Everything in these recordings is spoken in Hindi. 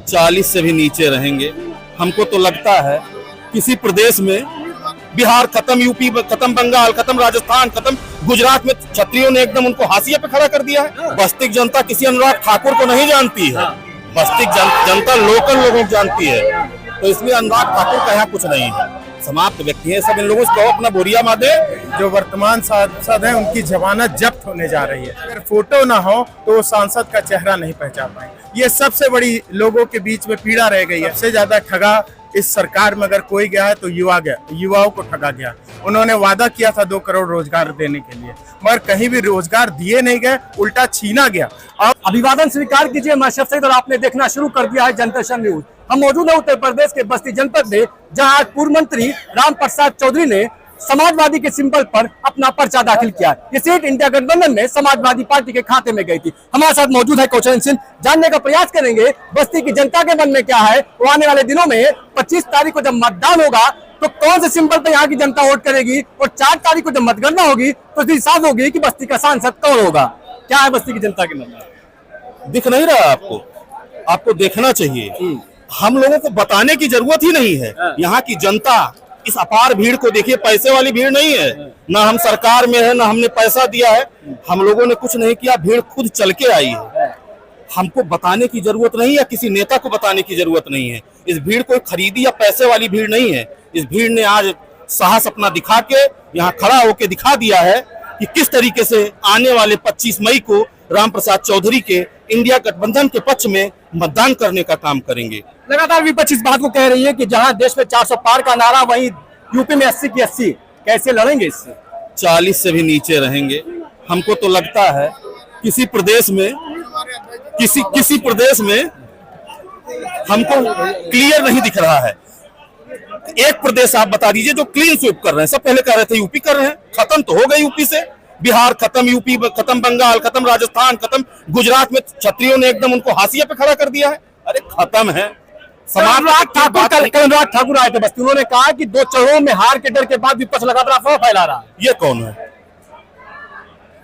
40 से भी नीचे रहेंगे। हमको तो लगता है किसी प्रदेश में बिहार खत्म, यूपी खत्म, बंगाल खत्म, राजस्थान खत्म, गुजरात में क्षत्रियों ने एकदम उनको हाशिए पे खड़ा कर दिया है। बस्ती जनता किसी अनुराग ठाकुर को नहीं जानती है, बस्ती जनता लोकल लोगों को जानती है, तो इसलिए अनुराग ठाकुर का यहाँ कुछ नहीं है। समाप्त व्यक्ति है सब। इन लोगों को अपना बोरिया मादे। जो वर्तमान सांसद हैं उनकी जमानत जब्त होने जा रही है। अगर फोटो ना हो तो वो सांसद का चेहरा नहीं पहचान पाएंगे। ये सबसे बड़ी लोगों के बीच में पीड़ा रह गई है। सबसे ज्यादा ठगा इस सरकार में अगर कोई गया है तो युवा गया, युवाओं को ठगा गया। उन्होंने वादा किया था 2 करोड़ रोजगार देने के लिए, मगर कहीं भी रोजगार दिए नहीं गए, उल्टा छीना गया। अब अभिवादन स्वीकार कीजिए। मैं शफ सईद और आपने देखना शुरू कर दिया है जनदर्शन न्यूज। हम मौजूद है उत्तर प्रदेश के बस्ती जनपद में, जहां पूर्व मंत्री राम प्रसाद चौधरी ने समाजवादी के सिंबल पर अपना पर्चा दाखिल किया। ये सीट इंडिया गठबंधन में समाजवादी पार्टी के खाते में गई थी। हमारे साथ मौजूद है कौशल सिंह। जानने का प्रयास करेंगे बस्ती की जनता के मन में क्या है। वो आने वाले दिनों में 25 तारीख को जब मतदान होगा तो कौन से सिंबल पर यहाँ की जनता वोट करेगी, और 4 तारीख को जब मतगणना होगी तो इसकी साफ होगी कि बस्ती का सांसद कौन होगा। क्या है बस्ती की जनता के मन में? दिख नहीं रहा आपको? आपको देखना चाहिए। हम लोगों को बताने की जरूरत ही नहीं है। यहाँ की जनता इस अपार भीड़ को देखिए, पैसे वाली भीड़ नहीं है। ना हम सरकार में है, ना हमने पैसा दिया है, हम लोगों ने कुछ नहीं किया, भीड़ खुद चल के आई है। हमको बताने की जरूरत नहीं है, किसी नेता को बताने की जरूरत नहीं है। इस भीड़ को खरीदी या पैसे वाली भीड़ नहीं है। इस भीड़ ने आज साहस अपना दिखा के यहाँ खड़ा होके दिखा दिया है कि किस तरीके से आने वाले 25 मई को राम प्रसाद चौधरी के इंडिया गठबंधन के पक्ष में मतदान करने का काम करेंगे। लगातार विपक्ष इस बात को कह रही है कि जहां देश में 400 पार का नारा, वहीं यूपी में 80 की 80। कैसे लड़ेंगे इससे? 40 से भी नीचे रहेंगे। हमको तो लगता है किसी प्रदेश में हमको क्लियर नहीं दिख रहा है। एक प्रदेश आप बता दीजिए जो क्लीन स्वीप कर रहे हैं। सब पहले कह रहे थे यूपी कर रहे हैं, खत्म तो हो गए यूपी से। बिहार खत्म, यूपी खत्म, बंगाल खत्म, राजस्थान खत्म, गुजरात में क्षत्रियों ने एकदम उनको हाशिए पे खड़ा कर दिया है। अरे खत्म है। अनुराग ठाकुर आए थे बस्ती। उन्होंने कहा कि 2 चरणों में हार के डर के बाद विपक्ष लगातार अफवाह फैला रहा है। ये कौन है?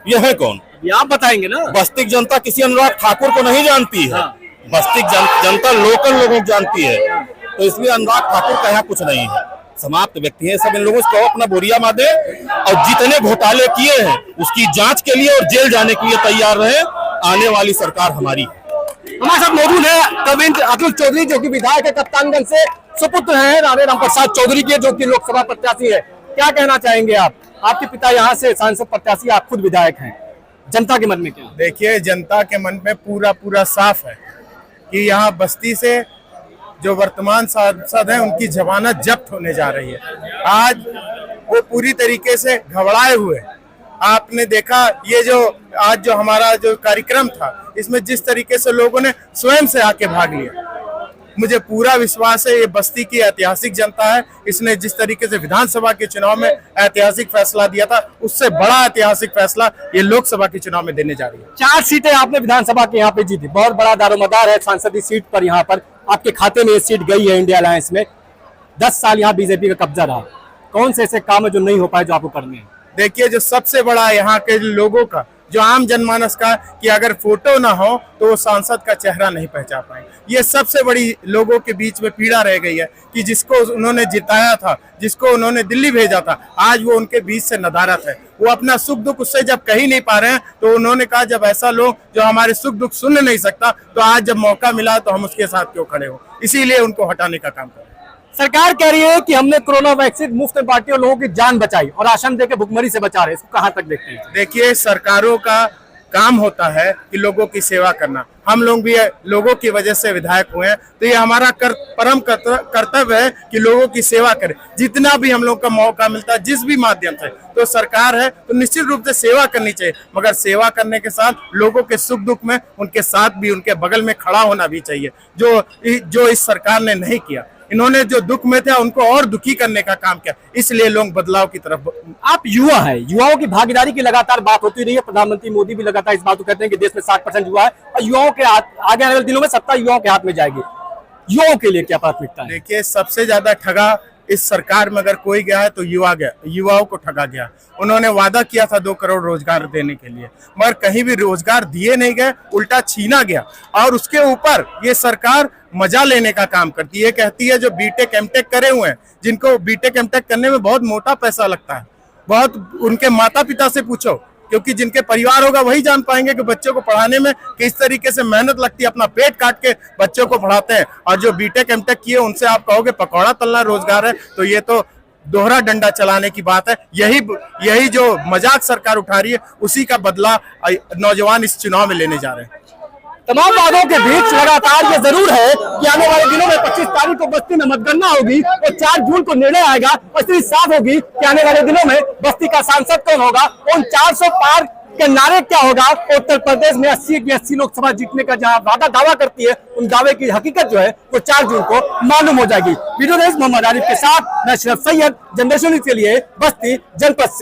ये है कौन? ये आप बताएंगे ना। बस्ती जनता किसी अनुराग ठाकुर को नहीं जानती है। बस्ती जनता लोकल लोगों को जानती है, तो इसलिए अनुराग ठाकुर का यहाँ कुछ नहीं है। समाप्त व्यक्ति है सब। इन लोगों को अपना बोरिया मादे और जितने घोटाले किए हैं उसकी जांच के लिए और जेल जाने के लिए तैयार रहे। आने वाली सरकार हमारी है। हमारे साथ मौजूद है कविंद्र अतुल चौधरी, जो कि विधायक है कप्तानगंज से, सुपुत्र हैं राम प्रसाद चौधरी के, जो कि लोकसभा प्रत्याशी है। क्या कहना चाहेंगे आप? आपके पिता यहाँ से सांसद प्रत्याशी, आप खुद विधायक हैं। जनता के मन में क्या? देखिए, जनता के मन में पूरा साफ है कि यहाँ बस्ती से जो वर्तमान सांसद हैं उनकी जमानत जब्त होने जा रही है। आज वो पूरी तरीके से घबराए हुए। आपने देखा ये जो हमारा जो कार्यक्रम था, इसमें जिस तरीके से लोगों ने स्वयं से आके भाग लिया, मुझे पूरा विश्वास है ये बस्ती की ऐतिहासिक जनता है। इसने जिस तरीके से विधानसभा के चुनाव में ऐतिहासिक फैसला दिया था, उससे बड़ा ऐतिहासिक फैसला ये लोकसभा के चुनाव में देने जा रही है। 4 सीटें आपने विधानसभा के यहाँ पे जीती, बहुत बड़ा दारोमदार है सांसदीय सीट पर। यहाँ पर आपके खाते में ये सीट गई है इंडिया अलायंस में। 10 साल यहाँ बीजेपी का कब्जा रहा। कौन से ऐसे काम है जो नहीं हो पाए, जो आपको करने हैं? देखिए, जो सबसे बड़ा यहाँ के लोगों का, जो आम जनमानस का, कि अगर फोटो ना हो तो वो सांसद का चेहरा नहीं पहचान पाएंगे। ये सबसे बड़ी लोगों के बीच में पीड़ा रह गई है कि जिसको उन्होंने जिताया था, जिसको उन्होंने दिल्ली भेजा था, आज वो उनके बीच से नदारत है। वो अपना सुख दुख उससे जब कह ही नहीं पा रहे हैं, तो उन्होंने कहा जब ऐसा लोग जो हमारे सुख दुख सुन नहीं सकता, तो आज जब मौका मिला तो हम उसके साथ क्यों खड़े हो। इसीलिए उनको हटाने का काम करें। सरकार कह रही है कि हमने कोरोना वैक्सीन मुफ्त में बांटी और लोगों की जान बचाई, और राशन देके भुखमरी से बचा रहे। इसको कहां तक देखते हैं? देखिए, सरकारों का काम होता है कि लोगों की सेवा करना। हम लोग भी लोगों की वजह से विधायक हुए हैं, तो ये हमारा परम कर्तव्य है कि लोगों की सेवा करें। जितना भी हम लोग का मौका मिलता है, जिस भी माध्यम से, तो सरकार है तो निश्चित रूप से सेवा करनी चाहिए, मगर सेवा करने के साथ लोगों के सुख दुख में उनके साथ भी, उनके बगल में खड़ा होना भी चाहिए, जो इस सरकार ने नहीं किया। इन्होंने जो दुख में थे उनको और दुखी करने का काम किया, इसलिए लोग बदलाव की तरफ। आप युवा हैं, युवाओं की भागीदारी की लगातार बात होती रही है। प्रधानमंत्री मोदी भी लगातार इस बात को कहते हैं कि देश में 60% युवा है, और युवाओं के हाथ, आगे आने वाले दिनों में सत्ता युवाओं के हाथ में जाएगी। युवाओं के लिए क्या प्राथमिकता है? देखिए, सबसे ज्यादा ठगा इस सरकार में अगर कोई गया है तो युवाओं को ठगा गया। उन्होंने वादा किया था 2 करोड़ रोजगार देने के लिए, मगर कहीं भी रोजगार दिए नहीं गए, उल्टा छीना गया। और उसके ऊपर ये सरकार मजा लेने का काम करती है। कहती है जो बीटेक एमटेक करे हुए हैं, जिनको बीटेक एमटेक करने में बहुत मोटा पैसा लगता है, बहुत उनके माता पिता से पूछो, क्योंकि जिनके परिवार होगा वही जान पाएंगे कि बच्चों को पढ़ाने में किस तरीके से मेहनत लगती है, अपना पेट काट के बच्चों को पढ़ाते हैं। और जो बीटेक एमटेक किए उनसे आप कहोगे पकौड़ा तलना रोजगार है, तो ये तो दोहरा डंडा चलाने की बात है। यही जो मजाक सरकार उठा रही है, उसी का बदला नौजवान इस चुनाव में लेने जा रहे हैं। तमाम वादों के बीच लगातार ये जरूर है कि आने वाले दिनों में 25 तारीख को बस्ती में मतगणना होगी और 4 जून को निर्णय आएगा और स्थिति साफ होगी कि आने वाले दिनों में बस्ती का सांसद कौन होगा, उन 400 पार के नारे क्या होगा। उत्तर प्रदेश में 80 की 80 लोकसभा जीतने का जहां दावा करती है, उन दावे की हकीकत जो है वो 4 जून को मालूम हो जाएगी। वीडियो जर्नलिस्ट मोहम्मद आरिफ के साथ मैं अशरफ सैयद, जनरेशन न्यूज़ के लिए बस्ती जनपद से।